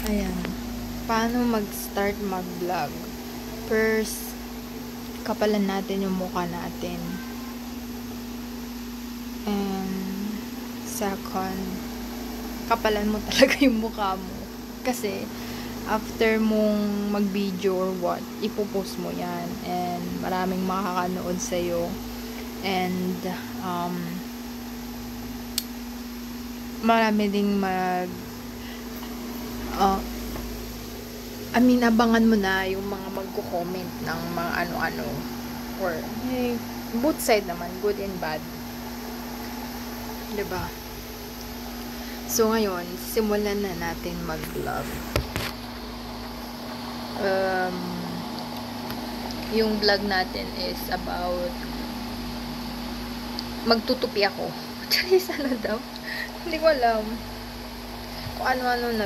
Ayan. Paano mag-start mag-vlog? First, kapalan natin yung mukha natin. And second, kapalan mo talaga yung mukha mo. Kasi, after mong mag-video or what, ipopost mo yan. And maraming makakanood sa'yo. And, marami ding abangan mo na yung mga magko-comment ng mga ano-ano. Or, both side naman, good and bad. Diba? So, ngayon, simulan na natin mag-vlog. Yung vlog natin is about magtutupi ako. Charis, ano daw? Hindi ko alam. Kung ano-ano na